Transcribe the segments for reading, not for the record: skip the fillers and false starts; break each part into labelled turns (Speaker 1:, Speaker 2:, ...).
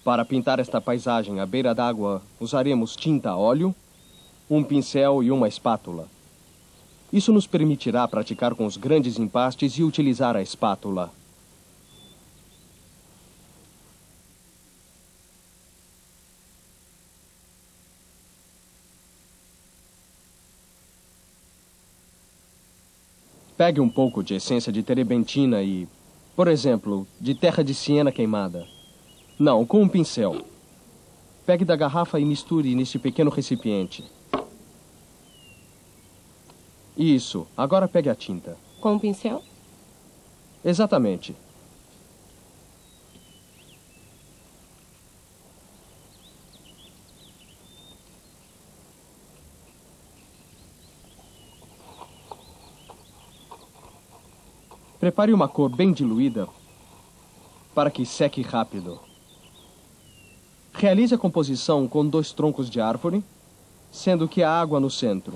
Speaker 1: Para pintar esta paisagem à beira d'água, usaremos tinta a óleo, um pincel e uma espátula. Isso nos permitirá praticar com os grandes empastes e utilizar a espátula. Pegue um pouco de essência de terebentina e, por exemplo, de terra de siena queimada. Não, com um pincel. Pegue da garrafa e misture nesse pequeno recipiente. Isso. Agora pegue a tinta.
Speaker 2: Com um pincel?
Speaker 1: Exatamente. Prepare uma cor bem diluída para que seque rápido. Realize a composição com 2 troncos de árvore, sendo que há água no centro.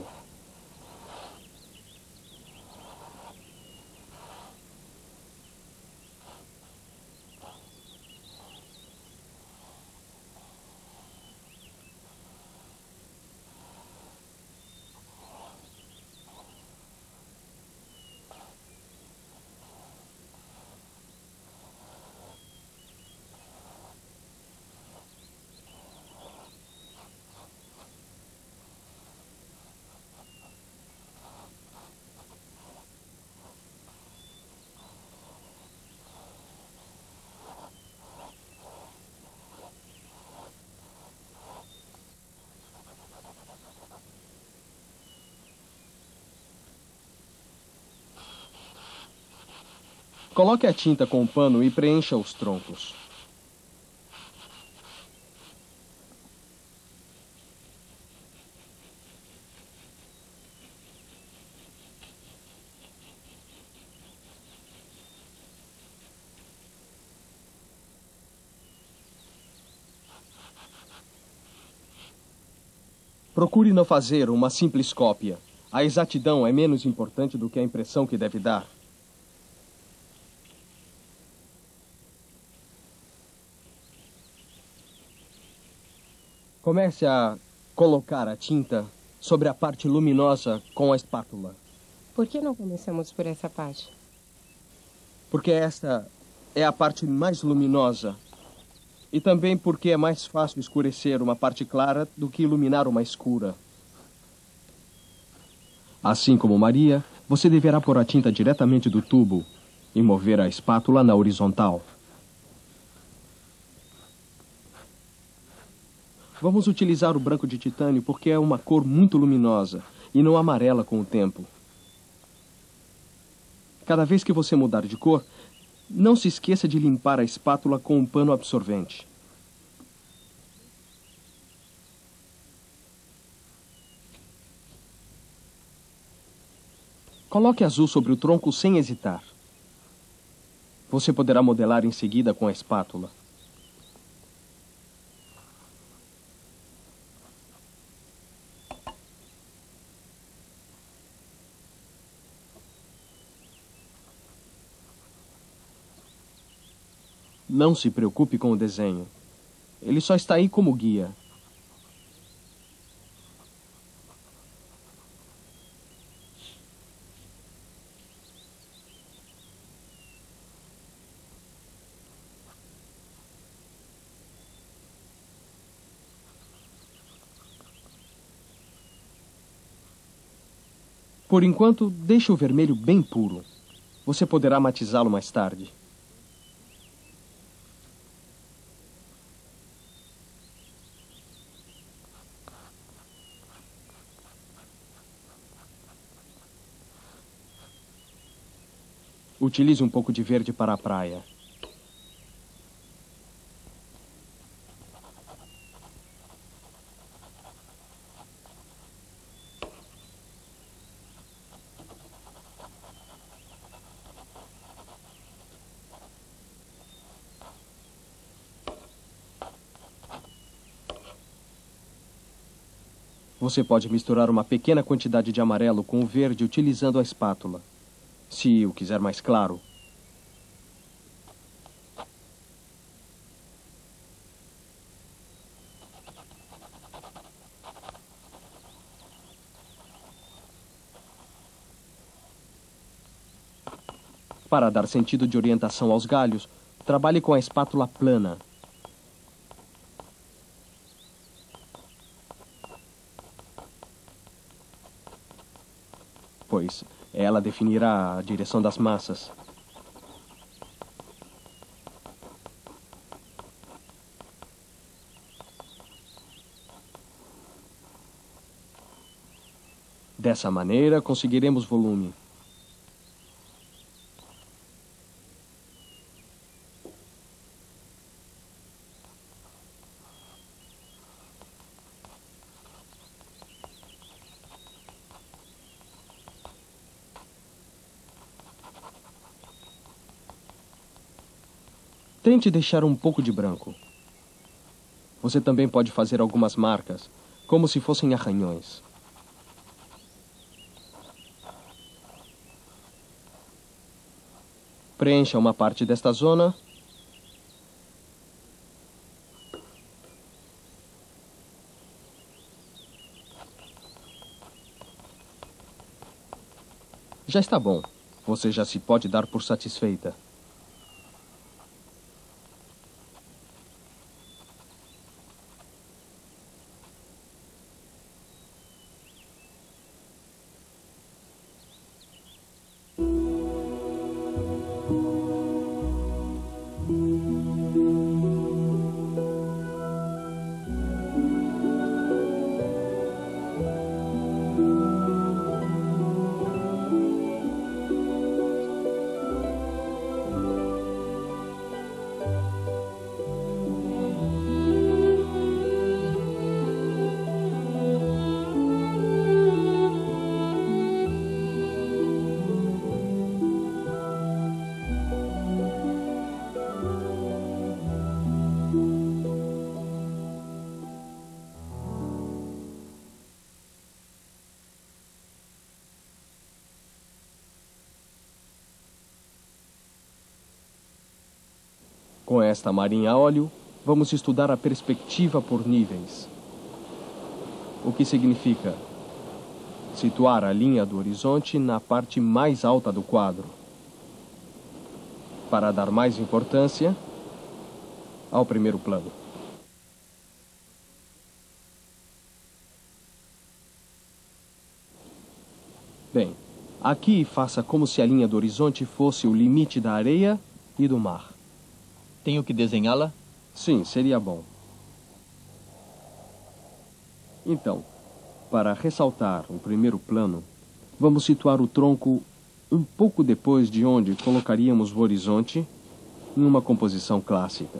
Speaker 1: Coloque a tinta com o pano e preencha os troncos. Procure não fazer uma simples cópia. A exatidão é menos importante do que a impressão que deve dar. Comece a colocar a tinta sobre a parte luminosa com a espátula.
Speaker 2: Por que não começamos por essa parte?
Speaker 1: Porque esta é a parte mais luminosa. E também porque é mais fácil escurecer uma parte clara do que iluminar uma escura. Assim como Maria, você deverá pôr a tinta diretamente do tubo e mover a espátula na horizontal. Vamos utilizar o branco de titânio porque é uma cor muito luminosa e não amarela com o tempo. Cada vez que você mudar de cor, não se esqueça de limpar a espátula com um pano absorvente. Coloque azul sobre o tronco sem hesitar. Você poderá modelar em seguida com a espátula. Não se preocupe com o desenho. Ele só está aí como guia. Por enquanto, deixe o vermelho bem puro. Você poderá matizá-lo mais tarde. Utilize um pouco de verde para a praia. Você pode misturar uma pequena quantidade de amarelo com o verde utilizando a espátula, se o quiser mais claro. Para dar sentido de orientação aos galhos, trabalhe com a espátula plana. Pois ela definirá a direção das massas. Dessa maneira, conseguiremos volume. Tente deixar um pouco de branco. Você também pode fazer algumas marcas, como se fossem arranhões. Preencha uma parte desta zona. Já está bom. Você já se pode dar por satisfeita. Com esta marinha a óleo, vamos estudar a perspectiva por níveis. O que significa situar a linha do horizonte na parte mais alta do quadro, para dar mais importância ao primeiro plano. Bem, aqui faça como se a linha do horizonte fosse o limite da areia e do mar.
Speaker 3: Tenho que desenhá-la?
Speaker 1: Sim, seria bom. Então, para ressaltar o primeiro plano, vamos situar o tronco um pouco depois de onde colocaríamos o horizonte em uma composição clássica.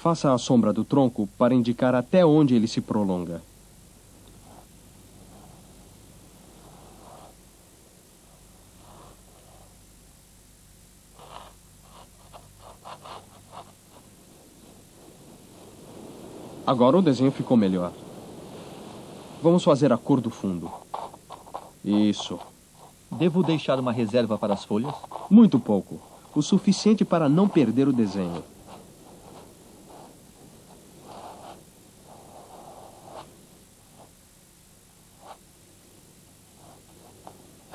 Speaker 1: Faça a sombra do tronco para indicar até onde ele se prolonga. Agora o desenho ficou melhor. Vamos fazer a cor do fundo. Isso.
Speaker 3: Devo deixar uma reserva para as folhas?
Speaker 1: Muito pouco. O suficiente para não perder o desenho.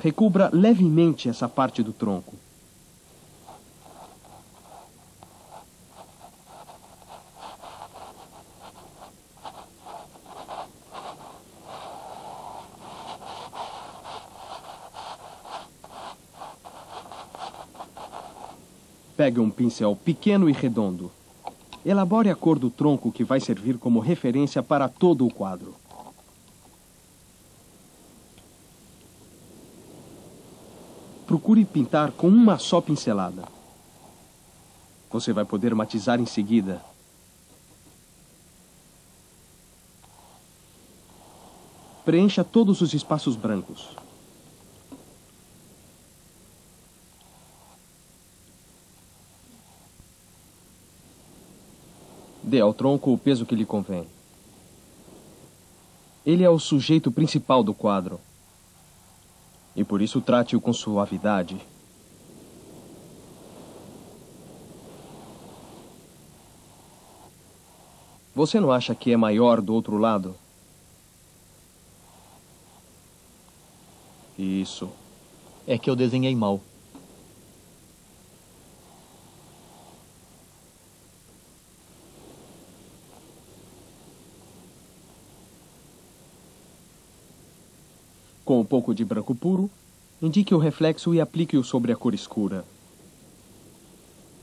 Speaker 1: Recubra levemente essa parte do tronco. Pegue um pincel pequeno e redondo. Elabore a cor do tronco que vai servir como referência para todo o quadro. procure pintar com uma só pincelada. Você vai poder matizar em seguida. Preencha todos os espaços brancos. Dê ao tronco o peso que lhe convém. Ele é o sujeito principal do quadro. E por isso trate-o com suavidade. Você não acha que é maior do outro lado? Isso.
Speaker 3: É que eu desenhei mal.
Speaker 1: Com um pouco de branco puro, indique o reflexo e aplique-o sobre a cor escura.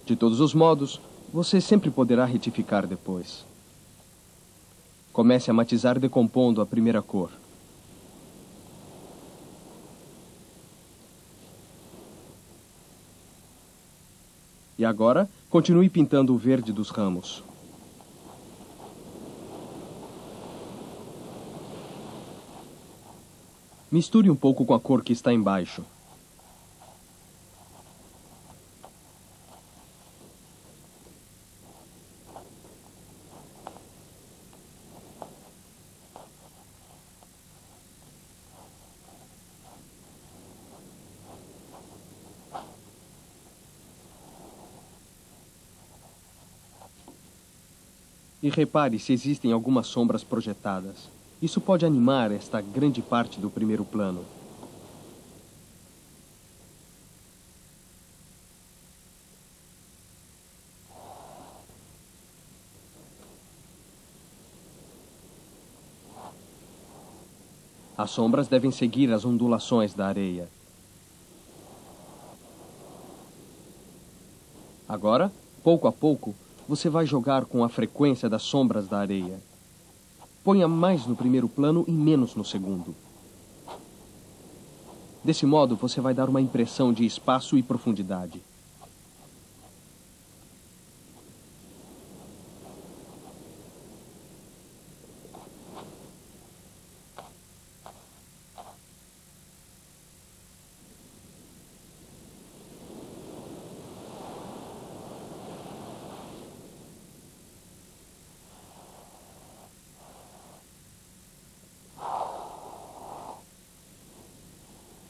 Speaker 1: De todos os modos, você sempre poderá retificar depois. Comece a matizar decompondo a primeira cor. E agora, continue pintando o verde dos ramos. Misture um pouco com a cor que está embaixo. E repare se existem algumas sombras projetadas. Isso pode animar esta grande parte do primeiro plano. As sombras devem seguir as ondulações da areia. Agora, pouco a pouco, você vai jogar com a frequência das sombras da areia. Ponha mais no primeiro plano e menos no segundo. Desse modo, você vai dar uma impressão de espaço e profundidade.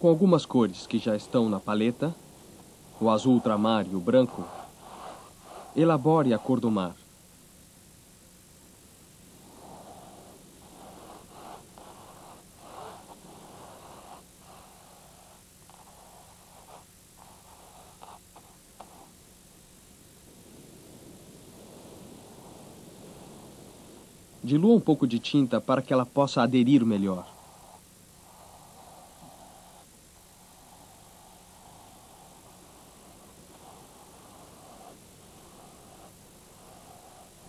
Speaker 1: Com algumas cores que já estão na paleta, o azul ultramar e o branco, elabore a cor do mar. Dilua um pouco de tinta para que ela possa aderir melhor.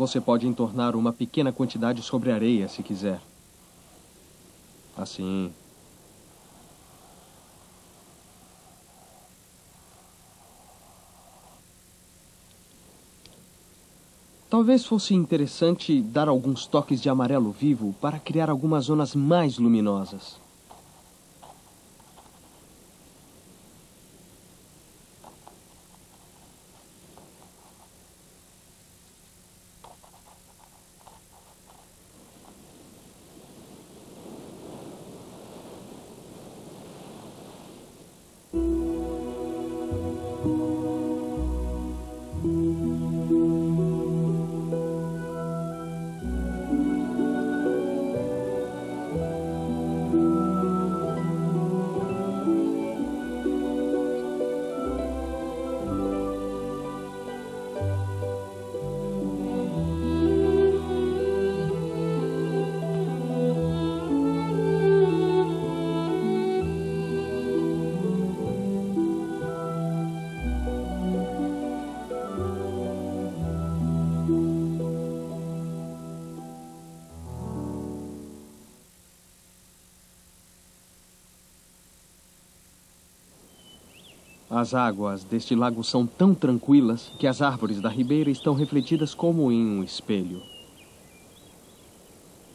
Speaker 1: Você pode entornar uma pequena quantidade sobre a areia, se quiser. Assim. Talvez fosse interessante dar alguns toques de amarelo vivo para criar algumas zonas mais luminosas. As águas deste lago são tão tranquilas que as árvores da ribeira estão refletidas como em um espelho.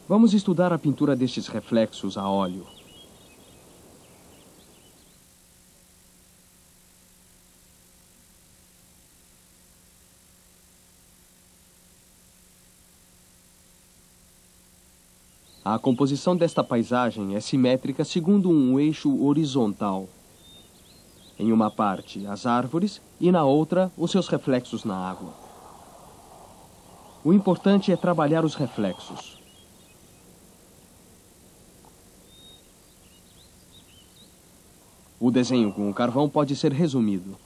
Speaker 1: Vamos estudar a pintura destes reflexos a óleo. A composição desta paisagem é simétrica segundo um eixo horizontal. Em uma parte, as árvores, e na outra, os seus reflexos na água. O importante é trabalhar os reflexos. O desenho com o carvão pode ser resumido.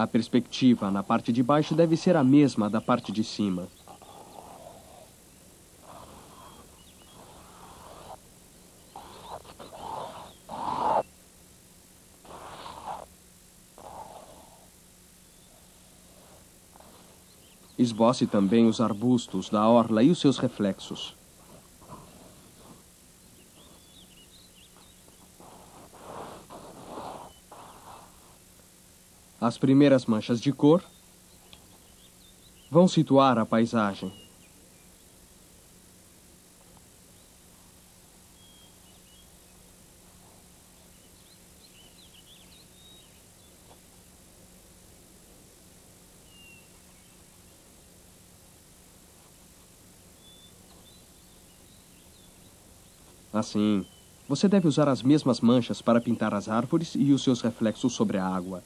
Speaker 1: A perspectiva na parte de baixo deve ser a mesma da parte de cima. Esboce também os arbustos da orla e os seus reflexos. As primeiras manchas de cor vão situar a paisagem. Assim, você deve usar as mesmas manchas para pintar as árvores e os seus reflexos sobre a água.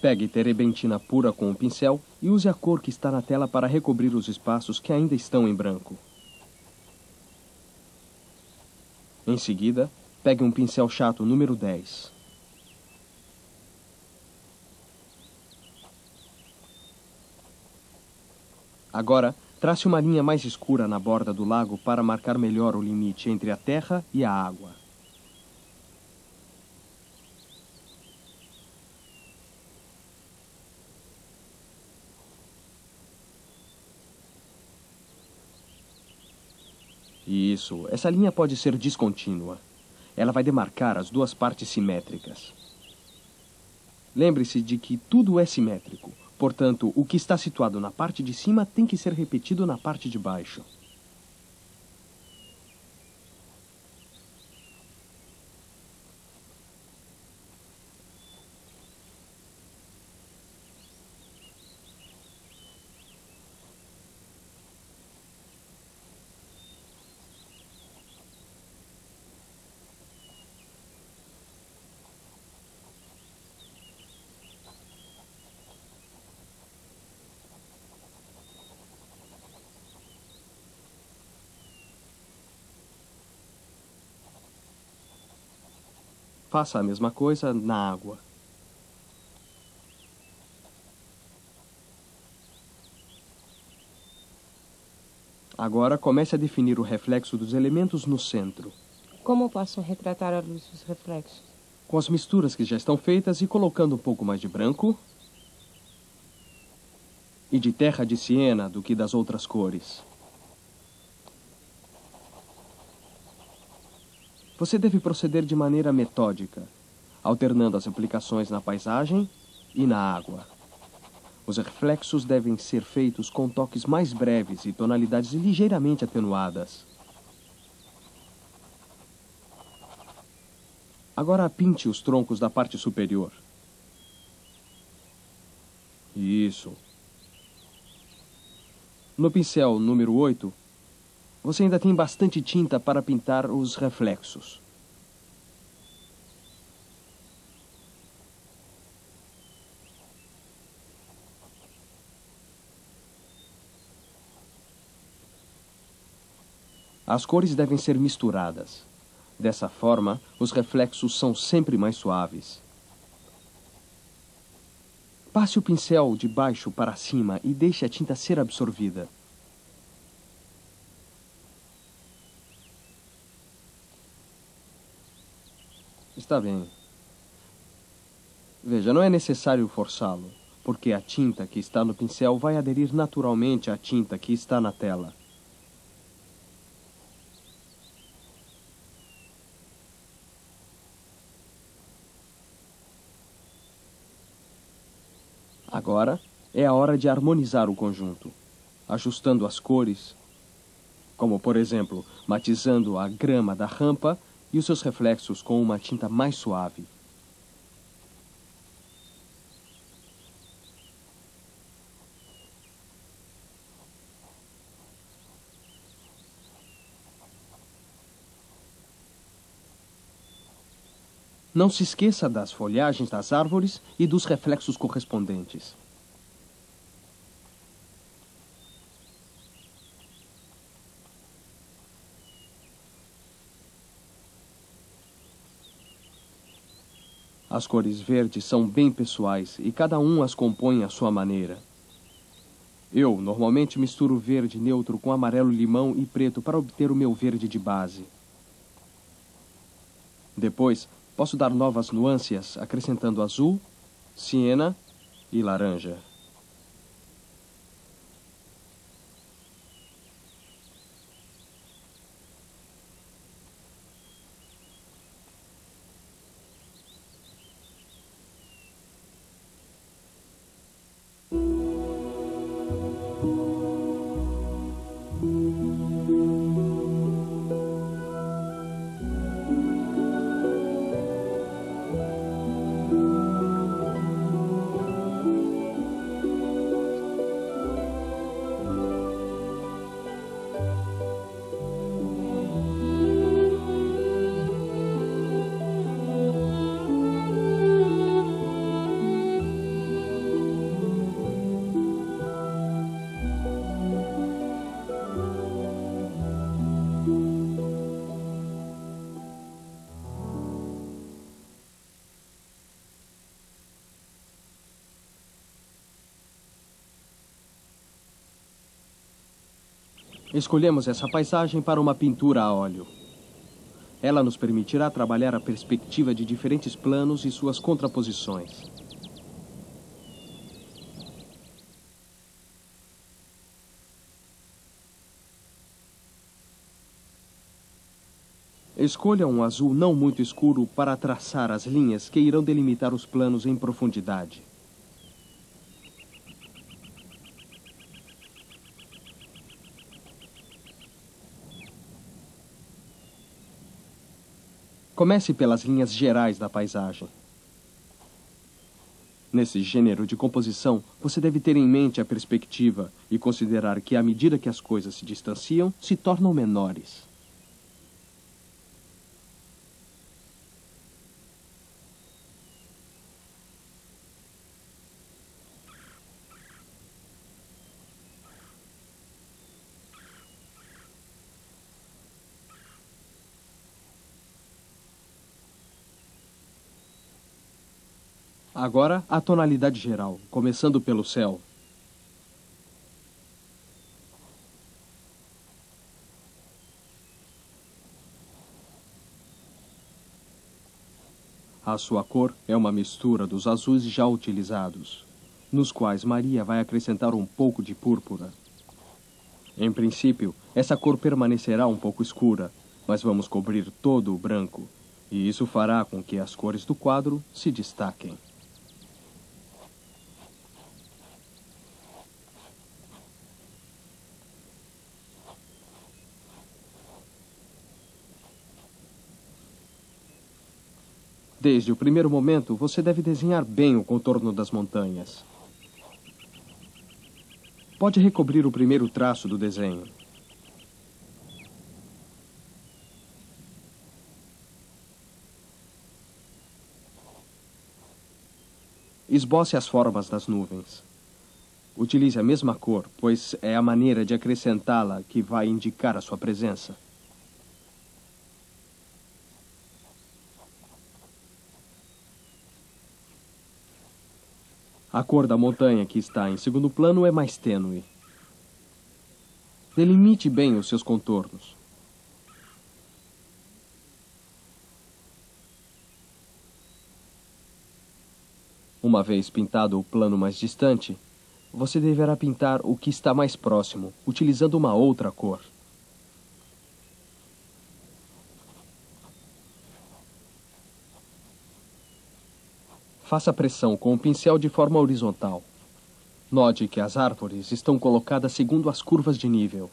Speaker 1: Pegue terebentina pura com o pincel e use a cor que está na tela para recobrir os espaços que ainda estão em branco. Em seguida, pegue um pincel chato número 10. Agora, trace uma linha mais escura na borda do lago para marcar melhor o limite entre a terra e a água. Isso, essa linha pode ser descontínua. Ela vai demarcar as duas partes simétricas. Lembre-se de que tudo é simétrico. Portanto, o que está situado na parte de cima tem que ser repetido na parte de baixo. Faça a mesma coisa na água. Agora comece a definir o reflexo dos elementos no centro.
Speaker 2: Como posso retratar a luz dos reflexos?
Speaker 1: Com as misturas que já estão feitas e colocando um pouco mais de branco e de terra de siena do que das outras cores. Você deve proceder de maneira metódica, alternando as aplicações na paisagem e na água. Os reflexos devem ser feitos com toques mais breves e tonalidades ligeiramente atenuadas. Agora pinte os troncos da parte superior. Isso. No pincel número 8, você ainda tem bastante tinta para pintar os reflexos. As cores devem ser misturadas. Dessa forma, os reflexos são sempre mais suaves. Passe o pincel de baixo para cima e deixe a tinta ser absorvida. Está bem. Veja, não é necessário forçá-lo, porque a tinta que está no pincel vai aderir naturalmente à tinta que está na tela. Agora é a hora de harmonizar o conjunto, ajustando as cores, como, por exemplo, matizando a grama da rampa e os seus reflexos com uma tinta mais suave. Não se esqueça das folhagens das árvores e dos reflexos correspondentes. As cores verdes são bem pessoais e cada um as compõe à sua maneira. Eu, normalmente, misturo verde neutro com amarelo-limão e preto para obter o meu verde de base. Depois, posso dar novas nuances acrescentando azul, siena e laranja. Escolhemos essa paisagem para uma pintura a óleo. Ela nos permitirá trabalhar a perspectiva de diferentes planos e suas contraposições. Escolha um azul não muito escuro para traçar as linhas que irão delimitar os planos em profundidade. Comece pelas linhas gerais da paisagem. Nesse gênero de composição, você deve ter em mente a perspectiva e considerar que, à medida que as coisas se distanciam, se tornam menores. Agora, a tonalidade geral, começando pelo céu. A sua cor é uma mistura dos azuis já utilizados, nos quais Maria vai acrescentar um pouco de púrpura. Em princípio, essa cor permanecerá um pouco escura, mas vamos cobrir todo o branco, e isso fará com que as cores do quadro se destaquem. Desde o primeiro momento, você deve desenhar bem o contorno das montanhas. Pode recobrir o primeiro traço do desenho. Esboce as formas das nuvens. Utilize a mesma cor, pois é a maneira de acrescentá-la que vai indicar a sua presença. A cor da montanha que está em segundo plano é mais tênue. Delimite bem os seus contornos. Uma vez pintado o plano mais distante, você deverá pintar o que está mais próximo, utilizando uma outra cor. Faça pressão com o pincel de forma horizontal. Note que as árvores estão colocadas segundo as curvas de nível.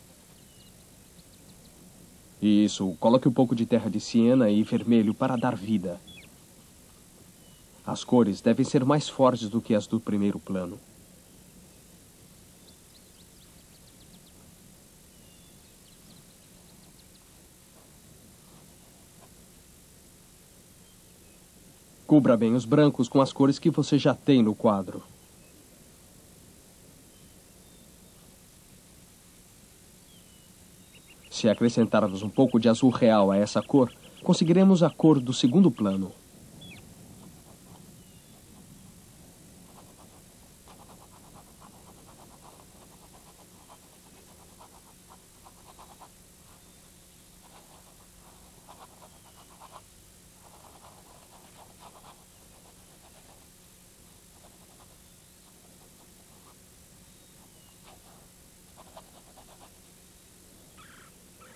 Speaker 1: Isso, coloque um pouco de terra de siena e vermelho para dar vida. As cores devem ser mais fortes do que as do primeiro plano. Cubra bem os brancos com as cores que você já tem no quadro. Se acrescentarmos um pouco de azul real a essa cor, conseguiremos a cor do segundo plano.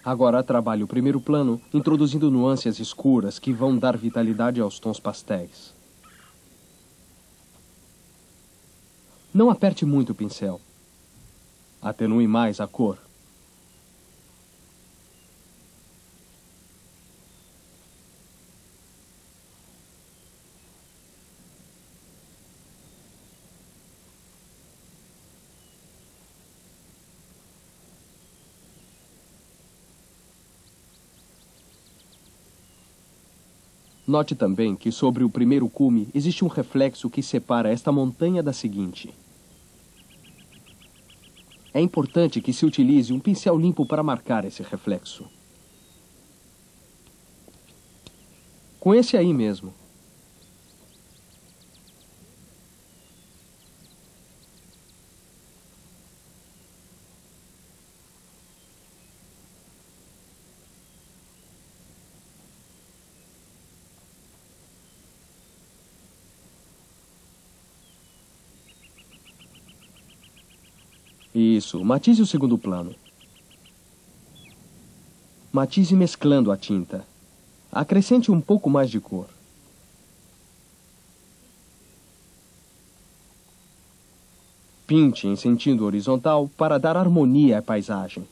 Speaker 1: Agora trabalhe o primeiro plano, introduzindo nuances escuras que vão dar vitalidade aos tons pastéis. Não aperte muito o pincel. Atenue mais a cor. Note também que sobre o primeiro cume existe um reflexo que separa esta montanha da seguinte. É importante que se utilize um pincel limpo para marcar esse reflexo. Com esse aí mesmo. Isso, matize o segundo plano. Matize mesclando a tinta. Acrescente um pouco mais de cor. Pinte em sentido horizontal para dar harmonia à paisagem.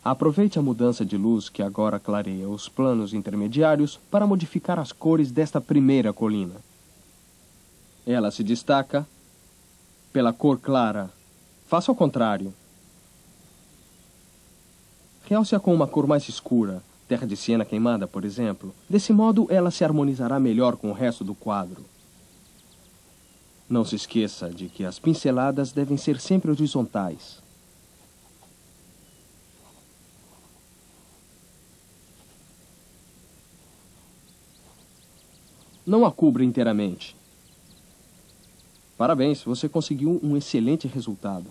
Speaker 1: Aproveite a mudança de luz que agora clareia os planos intermediários para modificar as cores desta primeira colina. Ela se destaca pela cor clara. Faça ao contrário. Realce-a com uma cor mais escura, terra de siena queimada, por exemplo. Desse modo, ela se harmonizará melhor com o resto do quadro. Não se esqueça de que as pinceladas devem ser sempre horizontais. Não a cubra inteiramente. Parabéns, você conseguiu um excelente resultado.